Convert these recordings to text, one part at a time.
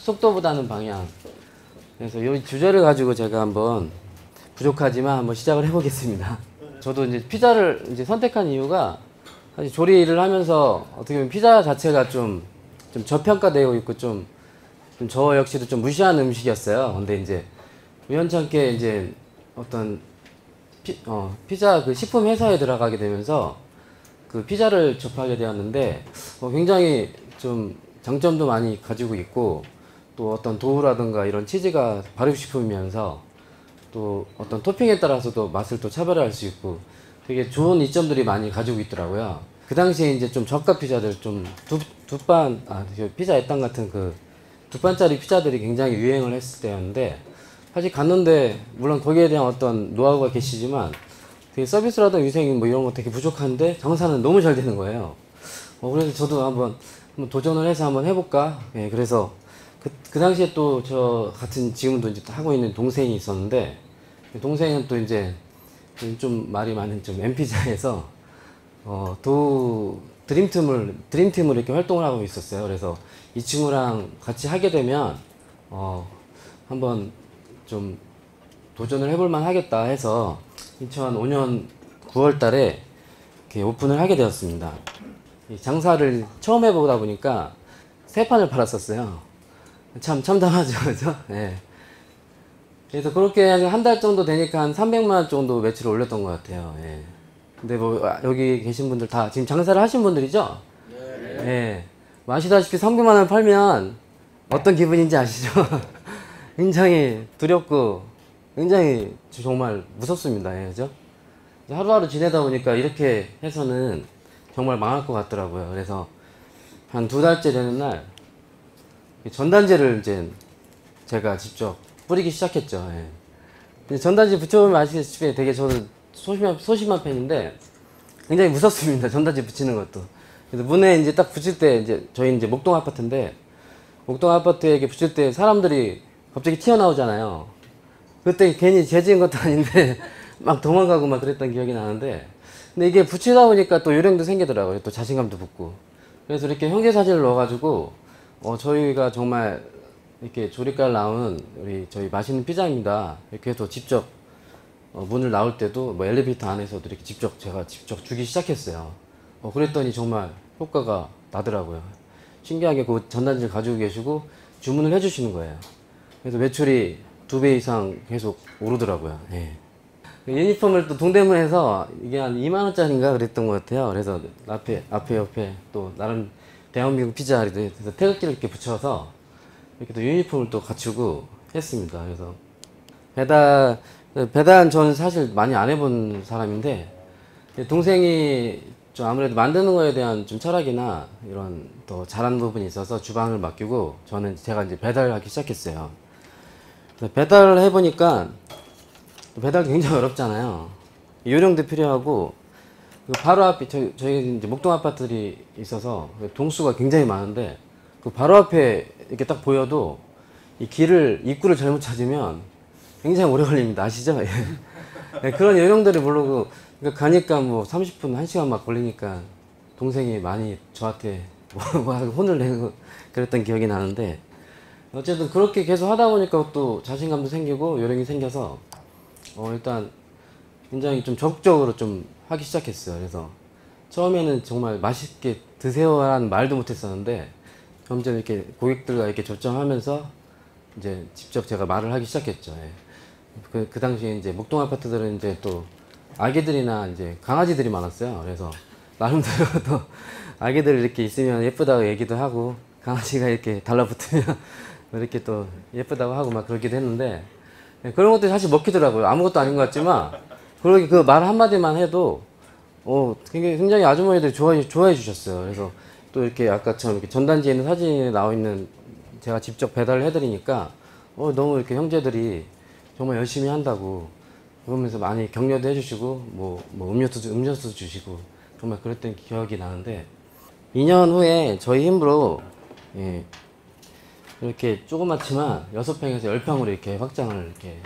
속도보다는 방향. 그래서 이 주제를 가지고 제가 한번 부족하지만 한번 시작을 해보겠습니다. 저도 이제 피자를 이제 선택한 이유가 사실 조리를 하면서 어떻게 보면 피자 자체가 좀 저평가되고 있고 좀 저 역시도 좀 무시하는 음식이었어요. 근데 이제 우연찮게 이제 어떤 피자 그 식품 회사에 들어가게 되면서 그 피자를 접하게 되었는데 굉장히 좀 장점도 많이 가지고 있고 또 어떤 도우라든가 이런 치즈가 발효식품이면서 또 어떤 토핑에 따라서도 맛을 또 차별화할 수 있고 되게 좋은 이점들이 많이 가지고 있더라고요. 그 당시에 이제 좀 저가 피자들 좀 피자 애땅 같은 그 두 판짜리 피자들이 굉장히 유행을 했을 때였는데 사실 갔는데 물론 거기에 대한 어떤 노하우가 계시지만 되게 서비스라든가 위생 뭐 이런 거 되게 부족한데 장사는 너무 잘 되는 거예요. 그래서 저도 한번 도전을 해서 한번 해볼까. 예, 그래서 그 당시에 또 저 같은 지금도 이제 하고 있는 동생이 있었는데 동생은 또 이제 좀 말이 많은 좀 엠피자에서 드림팀으로 이렇게 활동을 하고 있었어요. 그래서 이 친구랑 같이 하게 되면 한번 좀 도전을 해볼만 하겠다 해서 2005년 9월 달에 이렇게 오픈을 하게 되었습니다. 장사를 처음 해보다 보니까 세 판을 팔았었어요. 참 참담하죠, 그죠? 예. 그래서 그렇게 한 달 정도 되니까 한 300만 원 정도 매출을 올렸던 것 같아요. 예. 근데 뭐 여기 계신 분들 다 지금 장사를 하신 분들이죠? 네. 예. 아시다시피 300만 원 팔면 어떤 기분인지 아시죠? 굉장히 두렵고 굉장히 정말 무섭습니다. 예, 그죠? 하루하루 지내다 보니까 이렇게 해서는 정말 망할 것 같더라고요. 그래서 한 2달째 되는 날 전단지를 이제 제가 직접 뿌리기 시작했죠. 예. 전단지 붙여보면 아시다시피 되게 저는 소심한 편인데 굉장히 무섭습니다. 전단지 붙이는 것도. 그래서 문에 이제 딱 붙일 때 이제 저희 이제 목동 아파트인데 목동 아파트에 이렇게 붙일 때 사람들이 갑자기 튀어나오잖아요. 그때 괜히 죄지은 것도 아닌데 막 도망가고 막 그랬던 기억이 나는데 근데 이게 붙이다 보니까 또 요령도 생기더라고요. 또 자신감도 붙고. 그래서 이렇게 형제 사진을 넣어가지고 저희가 정말 이렇게 조리깔 나오는 저희 맛있는 피자입니다. 이렇게 해서 직접 문을 나올 때도 뭐 엘리베이터 안에서도 이렇게 제가 직접 주기 시작했어요. 그랬더니 정말 효과가 나더라고요. 신기하게 그 전단지를 가지고 계시고 주문을 해주시는 거예요. 그래서 매출이 2배 이상 계속 오르더라고요. 예. 유니폼을 또 동대문에서 이게 한 2만 원짜리인가 그랬던 것 같아요. 그래서 옆에 또 나름 대한민국 피자리도 해서 태극기를 이렇게 붙여서 이렇게 또 유니폼을 또 갖추고 했습니다. 그래서 배달 저는 사실 많이 안 해본 사람인데 동생이 좀 아무래도 만드는 거에 대한 좀 철학이나 이런 더 잘하는 부분이 있어서 주방을 맡기고 제가 이제 배달을 하기 시작했어요. 배달을 해보니까 배달도 굉장히 어렵잖아요. 요령도 필요하고 바로 앞에 저희 이제 목동 아파트들이 있어서 동수가 굉장히 많은데 그 바로 앞에 이렇게 딱 보여도 입구를 잘못 찾으면 굉장히 오래 걸립니다. 아시죠? 예. 그런 요령들을 모르고 가니까 뭐 30분, 1시간 막 걸리니까 동생이 많이 저한테 혼을 내고 그랬던 기억이 나는데 어쨌든 그렇게 계속 하다 보니까 또 자신감도 생기고 요령이 생겨서 일단 굉장히 좀 적극적으로 좀 하기 시작했어요. 그래서 처음에는 정말 맛있게 드세요라는 말도 못했었는데 점점 이렇게 고객들과 이렇게 접점하면서 이제 직접 제가 말을 하기 시작했죠. 예. 그 당시에 이제 목동 아파트들은 이제 또 아기들이나 이제 강아지들이 많았어요. 그래서 나름대로 또 아기들 이렇게 있으면 예쁘다고 얘기도 하고 강아지가 이렇게 달라붙으면 이렇게 또 예쁘다고 하고 막 그러기도 했는데 그런 것들이 사실 먹히더라고요. 아무것도 아닌 것 같지만 그렇게 그 말 한마디만 해도 굉장히 아주머니들이 좋아해 주셨어요. 그래서 또 이렇게 아까처럼 이렇게 전단지에 있는 사진에 나와 있는 제가 직접 배달을 해드리니까 너무 이렇게 형제들이 정말 열심히 한다고 그러면서 많이 격려도 해주시고 뭐 음료수 주시고 정말 그랬던 기억이 나는데 2년 후에 저희 힘으로 이렇게 조그맣지만 6평에서 10평으로 이렇게 확장을 이렇게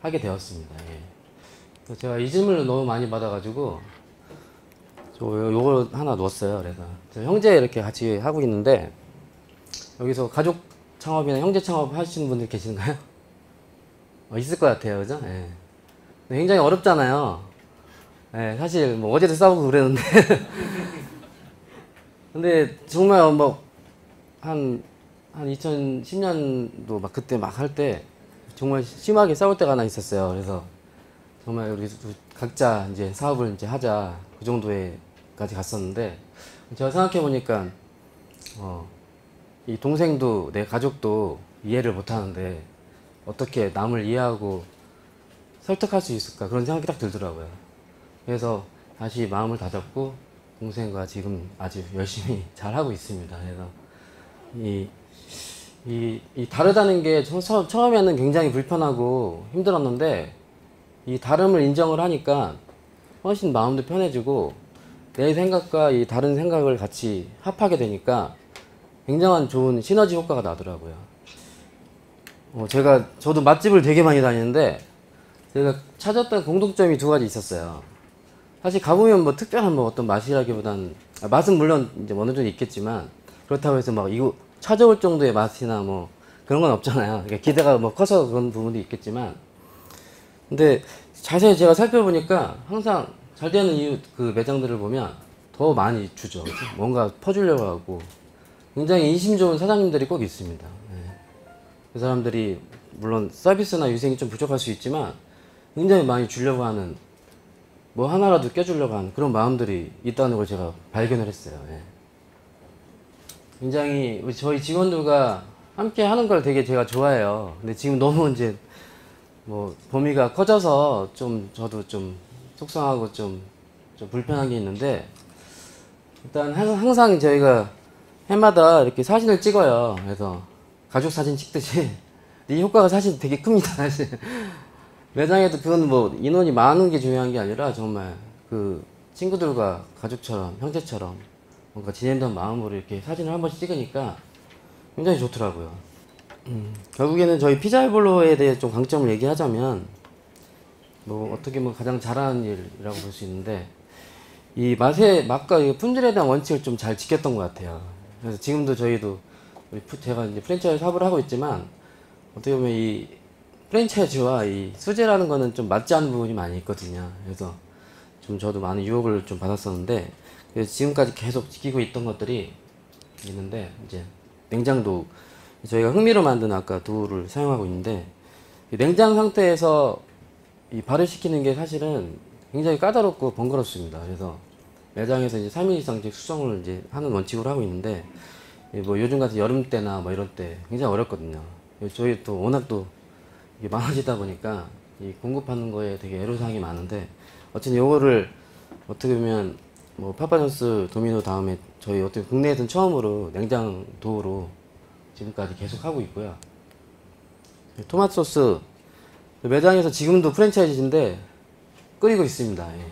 하게 되었습니다. 예. 제가 이 질문을 너무 많이 받아가지고 요걸 하나 넣었어요. 그래서 저 형제 이렇게 같이 하고 있는데 여기서 창업이나 형제 창업 하시는 분들 계신가요? 있을 것 같아요. 그죠? 예. 근데 굉장히 어렵잖아요. 예, 사실 뭐 어제도 싸우고 그랬는데 근데 정말 한 2010년도 막 그때 막 할 때 정말 심하게 싸울 때가 하나 있었어요. 그래서 정말 우리 각자 이제 사업을 이제 하자 그 정도에까지 갔었는데 제가 생각해 보니까 이 동생도 내 가족도 이해를 못 하는데 어떻게 남을 이해하고 설득할 수 있을까 그런 생각이 딱 들더라고요. 그래서 다시 마음을 다잡고 동생과 지금 아주 열심히 잘 하고 있습니다. 그래서 이 다르다는 게 처음에는 굉장히 불편하고 힘들었는데 이 다름을 인정을 하니까 훨씬 마음도 편해지고 내 생각과 이 다른 생각을 같이 합하게 되니까 굉장한 좋은 시너지 효과가 나더라고요. 저도 맛집을 되게 많이 다니는데 제가 찾았던 공통점이 두 가지 있었어요. 사실 가보면 뭐 특별한 뭐 어떤 맛이라기보단 맛은 물론 이제 어느 정도 있겠지만 그렇다고 해서 막 이거 찾아올 정도의 맛이나 뭐 그런 건 없잖아요. 그러니까 기대가 뭐 커서 그런 부분도 있겠지만 근데 자세히 제가 살펴보니까 항상 잘 되는 이유 그 매장들을 보면 더 많이 주죠. 그렇죠? 뭔가 퍼주려고 하고 굉장히 인심 좋은 사장님들이 꼭 있습니다. 네. 그 사람들이 물론 서비스나 위생이 좀 부족할 수 있지만 굉장히 많이 주려고 하는 뭐 하나라도 껴주려고 하는 그런 마음들이 있다는 걸 제가 발견을 했어요. 예. 굉장히 저희 직원들과 함께 하는 걸 되게 제가 좋아해요. 근데 지금 너무 이제 뭐 범위가 커져서 좀 저도 좀 속상하고 좀 불편한 게 있는데 일단 항상 저희가 해마다 이렇게 사진을 찍어요. 그래서 가족 사진 찍듯이 이 효과가 사실 되게 큽니다. 사실 매장에도 그건 뭐 인원이 많은 게 중요한 게 아니라 정말 그 친구들과 가족처럼 형제처럼 뭔가 지낸다는 마음으로 이렇게 사진을 한 번씩 찍으니까 굉장히 좋더라고요. 결국에는 저희 피자이볼로에 대해 좀 강점을 얘기하자면 뭐 어떻게 보면 가장 잘하는 일이라고 볼 수 있는데 이 맛과 이 품질에 대한 원칙을 좀 잘 지켰던 것 같아요. 그래서 지금도 저희도 제가 이제 프랜차이즈 사업을 하고 있지만 어떻게 보면 이 프랜차이즈와 이 수제라는 거는 좀 맞지 않는 부분이 많이 있거든요. 그래서 좀 저도 많은 유혹을 좀 받았었는데 그래서 지금까지 계속 지키고 있던 것들이 있는데 이제 냉장도 저희가 흥미로 만든 아까 도우를 사용하고 있는데 이 냉장 상태에서 이 발효시키는 게 사실은 굉장히 까다롭고 번거롭습니다. 그래서 매장에서 이제 3일 이상씩 수정을 이제 하는 원칙으로 하고 있는데 뭐 요즘 같은 여름 때나 뭐 이럴 때 굉장히 어렵거든요. 저희 또 워낙 또 이게 많아지다 보니까 이 공급하는 거에 되게 애로사항이 많은데 어쨌든 요거를 어떻게 보면 뭐 파파존스 도미노 다음에 저희 어떻게 국내에서는 처음으로 냉장 도우로 지금까지 계속 하고 있고요. 토마토 소스 매장에서 지금도 프랜차이즈인데 끓이고 있습니다. 예.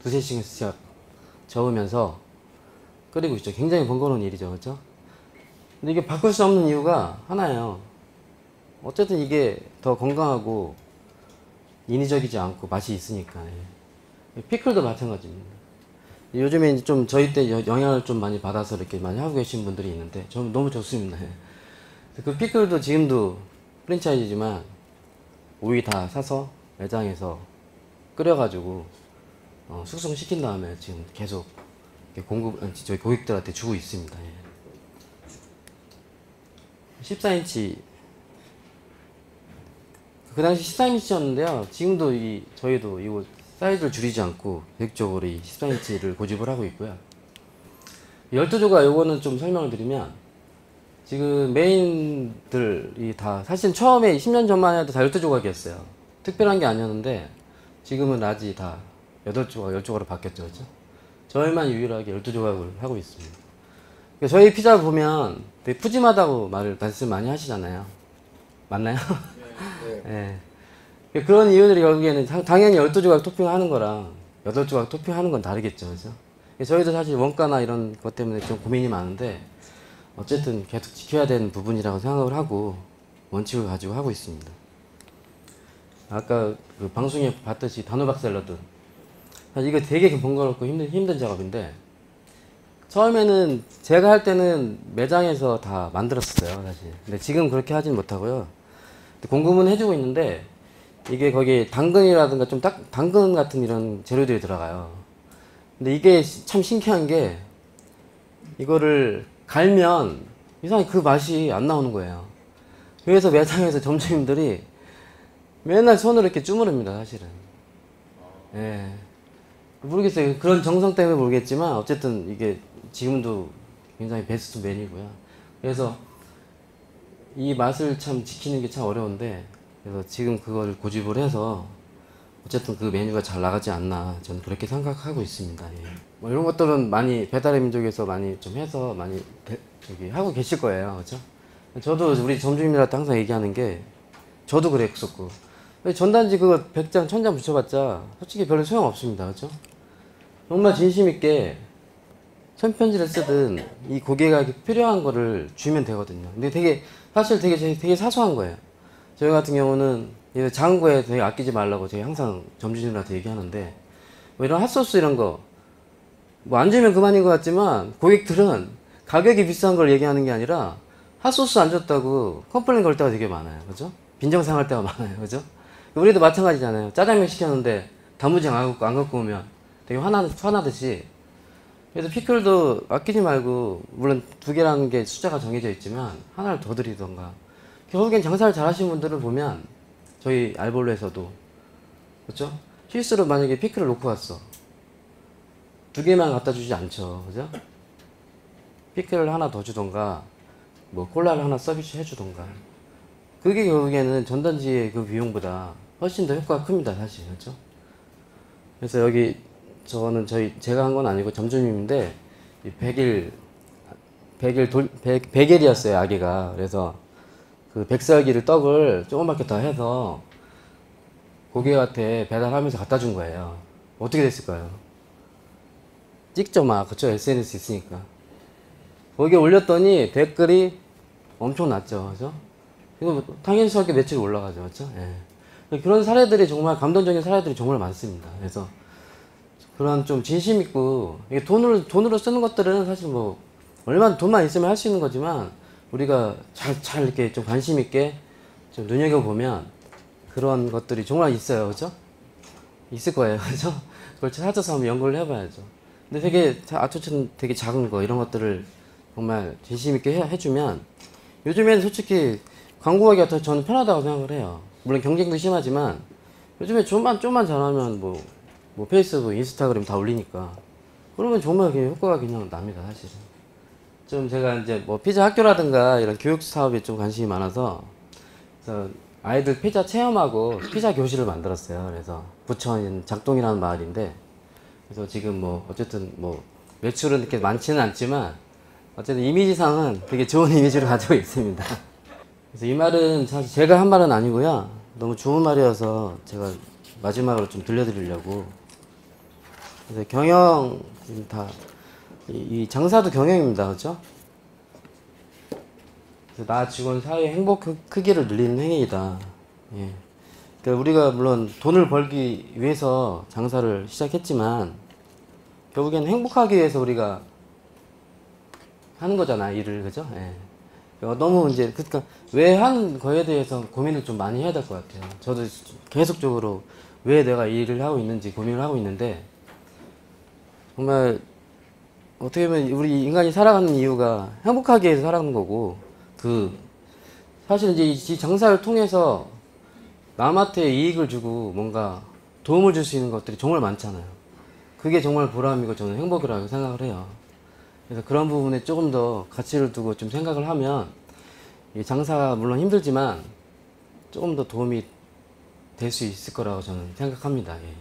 두세 시간씩 저으면서 끓이고 있죠. 굉장히 번거로운 일이죠. 그렇죠? 근데 이게 바꿀 수 없는 이유가 하나예요. 어쨌든 이게 더 건강하고 인위적이지 않고 맛이 있으니까. 예. 피클도 마찬가지입니다. 요즘에 이제 좀 저희 때 영향을 좀 많이 받아서 이렇게 많이 하고 계신 분들이 있는데 저는 너무 좋습니다. 예. 그 피클도 지금도 프랜차이즈지만 오이 다 사서 매장에서 끓여가지고 숙성시킨 다음에 지금 계속 저희 고객들한테 주고 있습니다. 예. 14인치 그 당시 13인치였는데요. 지금도 저희도 이거 사이즈를 줄이지 않고 계획적으로 이 14인치를 고집을 하고 있고요. 12조각 요거는 좀 설명을 드리면 지금 메인들이 다 사실 처음에 10년 전만 해도 다 12조각이었어요. 특별한 게 아니었는데 지금은 라지 다 8조각, 10조각으로 바뀌었죠. 그렇죠? 저희만 유일하게 12조각을 하고 있습니다. 그러니까 저희 피자 보면 되게 푸짐하다고 말씀 많이 하시잖아요. 맞나요? 네. 네. 그런 이유들이 결국에는 당연히 12조각 토핑하는 거랑 8조각 토핑하는 건 다르겠죠. 그렇죠? 저희도 사실 원가나 이런 것 때문에 좀 고민이 많은데 어쨌든 계속 지켜야 되는 부분이라고 생각을 하고 원칙을 가지고 하고 있습니다. 아까 그 방송에 봤듯이 단호박 샐러드 사실 이거 되게 번거롭고 힘든 작업인데 처음에는 제가 할 때는 매장에서 다 만들었어요, 사실. 근데 지금 그렇게 하진 못하고요. 공급은 해주고 있는데 이게 거기 당근이라든가 좀 당근 같은 이런 재료들이 들어가요. 근데 이게 참 신기한 게 이거를 갈면 이상하게 그 맛이 안 나오는 거예요. 그래서 매장에서 점주님들이 맨날 손으로 이렇게 주무릅니다, 사실은. 예. 모르겠어요. 그런 정성 때문에 모르겠지만 어쨌든 이게 지금도 굉장히 베스트 메뉴고요. 그래서 이 맛을 참 지키는 게 참 어려운데, 그래서 지금 그걸 고집을 해서 어쨌든 그 메뉴가 잘 나가지 않나 저는 그렇게 생각하고 있습니다. 예. 뭐 이런 것들은 많이 배달의 민족에서 많이 좀 해서 많이 저기 하고 계실 거예요, 그렇죠? 저도 우리 점주님들한테 항상 얘기하는 게 저도 그랬었고 전단지 그거 100장 1000장 붙여봤자 솔직히 별로 소용 없습니다, 그렇죠? 정말 진심 있게 손편지를 쓰든 이 고객에게 필요한 거를 주면 되거든요. 근데 사실 되게 사소한 거예요. 저희 같은 경우는 작은 거에 되게 아끼지 말라고 제가 항상 점주님들한테 얘기하는데, 뭐 이런 핫소스 이런 거 뭐 안 주면 그만인 것 같지만 고객들은 가격이 비싼 걸 얘기하는 게 아니라 핫소스 안 줬다고 컴플레인 걸 때가 되게 많아요, 그죠? 빈정상할 때가 많아요, 그죠? 우리도 마찬가지잖아요. 짜장면 시켰는데 단무지 안 갖고 오면 되게 화나듯이. 그래서 피클도 아끼지 말고, 물론 2개라는 게 숫자가 정해져 있지만 하나를 더 드리던가. 결국엔 장사를 잘 하시는 분들을 보면 저희 알볼로에서도 그렇죠? 실수로 만약에 피클을 놓고 왔어, 2개만 갖다 주지 않죠, 그죠? 피클을 하나 더 주던가 뭐 콜라를 하나 서비스 해주던가. 그게 결국에는 전단지의 그 비용보다 훨씬 더 효과가 큽니다, 사실. 그렇죠? 그래서 여기 저는 제가 한 건 아니고 점주님인데 100일이었어요, 아기가. 그래서 그 백살기를 떡을 조그맣게 더 해서 고객한테 배달하면서 갖다 준 거예요. 어떻게 됐을까요? 찍죠, 막. 그쵸? SNS 있으니까. 거기에 올렸더니 댓글이 엄청 났죠, 그죠? 이거 당연스럽게 매출이 올라가죠, 그죠? 예. 그런 사례들이 정말 감동적인 사례들이 정말 많습니다. 그래서 그런 좀 진심 있고, 이게 돈으로 쓰는 것들은 사실 뭐 얼마나 돈만 있으면 할 수 있는 거지만, 우리가 잘 이렇게 좀 관심 있게 좀 눈여겨보면 그런 것들이 정말 있어요, 그죠? 있을 거예요, 그죠? 그걸 찾아서 한번 연구를 해봐야죠. 근데 되게 아초처럼 되게 작은 거 이런 것들을 정말 진심 있게 해주면, 요즘에는 솔직히 광고하기가 더 저는 편하다고 생각을 해요. 물론 경쟁도 심하지만 요즘에 좀만 잘하면 뭐 페이스북, 인스타그램 다 올리니까, 그러면 정말 그냥 효과가 그냥 납니다, 사실은. 좀 제가 이제 뭐 피자 학교라든가 이런 교육 사업에 좀 관심이 많아서, 그래서 아이들 피자 체험하고 피자 교실을 만들었어요. 그래서 부천 작동이라는 마을인데, 그래서 지금 뭐 어쨌든 뭐 매출은 이렇게 많지는 않지만 어쨌든 이미지상은 되게 좋은 이미지를 가지고 있습니다. 그래서 이 말은 사실 제가 한 말은 아니고요. 너무 좋은 말이어서 제가 마지막으로 좀 들려드리려고. 그래서 경영, 이 장사도 경영입니다, 그렇죠? 그래서 나 직원 사회의 행복 크기를 늘리는 행위이다. 예. 그러니까 우리가 물론 돈을 벌기 위해서 장사를 시작했지만 결국에는 행복하기 위해서 우리가 하는 거잖아, 일을, 그죠? 예. 너무 이제 그러니까 왜 한 거에 대해서 고민을 좀 많이 해야 될 것 같아요. 저도 계속적으로 왜 내가 이 일을 하고 있는지 고민을 하고 있는데, 정말 어떻게 보면 우리 인간이 살아가는 이유가 행복하기 위해서 살아가는 거고, 사실 이제 이 장사를 통해서 남한테 이익을 주고 뭔가 도움을 줄 수 있는 것들이 정말 많잖아요. 그게 정말 보람이고 저는 행복이라고 생각을 해요. 그래서 그런 부분에 조금 더 가치를 두고 좀 생각을 하면, 이 장사가 물론 힘들지만 조금 더 도움이 될 수 있을 거라고 저는 생각합니다. 예.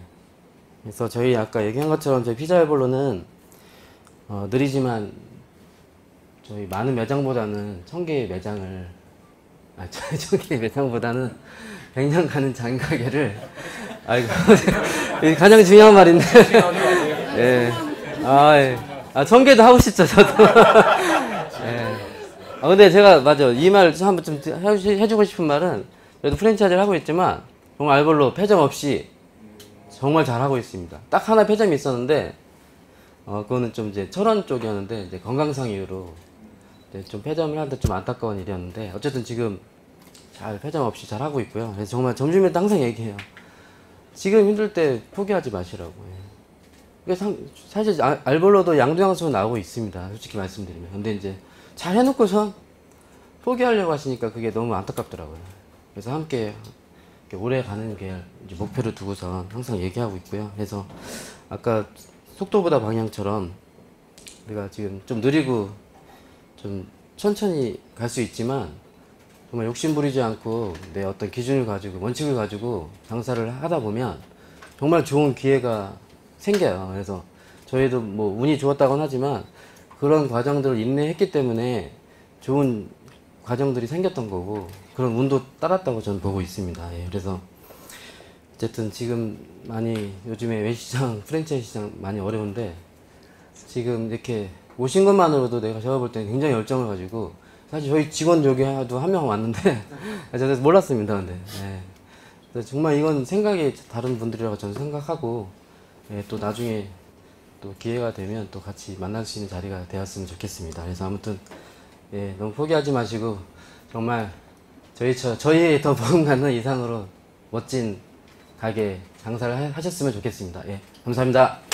그래서 저희 아까 얘기한 것처럼 저희 피자열볼로는 느리지만 저희 많은 매장보다는 1000개의 매장을, 1000개의 매장보다는 100년 가는 장가게를, 아이고, 이게 가장 중요한 말인데. 예. 예. 1000개도 하고 싶죠, 저도. 예. 근데 제가, 맞아. 이 말 한번 좀 해주고 싶은 말은, 그래도 프랜차이즈를 하고 있지만, 정말 알볼로 폐점 없이 정말 잘하고 있습니다. 딱 하나 폐점이 있었는데, 그거는 좀 이제 철원 쪽이었는데 이제 건강상 이유로 좀 폐점을 하는데 좀 안타까운 일이었는데 어쨌든 지금 잘 폐점 없이 잘 하고 있고요. 그래서 정말 점심에 도 항상 얘기해요. 지금 힘들 때 포기하지 마시라고. 이게 사실 알볼로도 양도양수가 나오고 있습니다. 솔직히 말씀드리면. 근데 이제 잘 해놓고선 포기하려고 하시니까 그게 너무 안타깝더라고요. 그래서 함께 오래 가는 게 이제 목표를 두고선 항상 얘기하고 있고요. 그래서 아까 속도보다 방향처럼 우리가 지금 좀 느리고 좀 천천히 갈 수 있지만 정말 욕심 부리지 않고 내 어떤 기준을 가지고 원칙을 가지고 장사를 하다 보면 정말 좋은 기회가 생겨요. 그래서 저희도 뭐 운이 좋았다고는 하지만 그런 과정들을 인내했기 때문에 좋은 과정들이 생겼던 거고 그런 운도 따랐다고 저는 보고 있습니다. 예, 그래서 어쨌든 지금 많이 요즘에 외시장, 프랜차이즈 시장 많이 어려운데 지금 이렇게 오신 것만으로도 내가 제가 볼 때는 굉장히 열정을 가지고 사실 저희 직원 여기도 한 명 왔는데 저도 몰랐습니다. 근데 예. 그래서 정말 이건 생각이 다른 분들이라고 저는 생각하고 예, 또 나중에 또 기회가 되면 또 같이 만날 수 있는 자리가 되었으면 좋겠습니다. 그래서 아무튼 예, 너무 포기하지 마시고 정말 저희의 더 버금가는 이상으로 멋진 가게 장사를 하셨으면 좋겠습니다. 예, 감사합니다.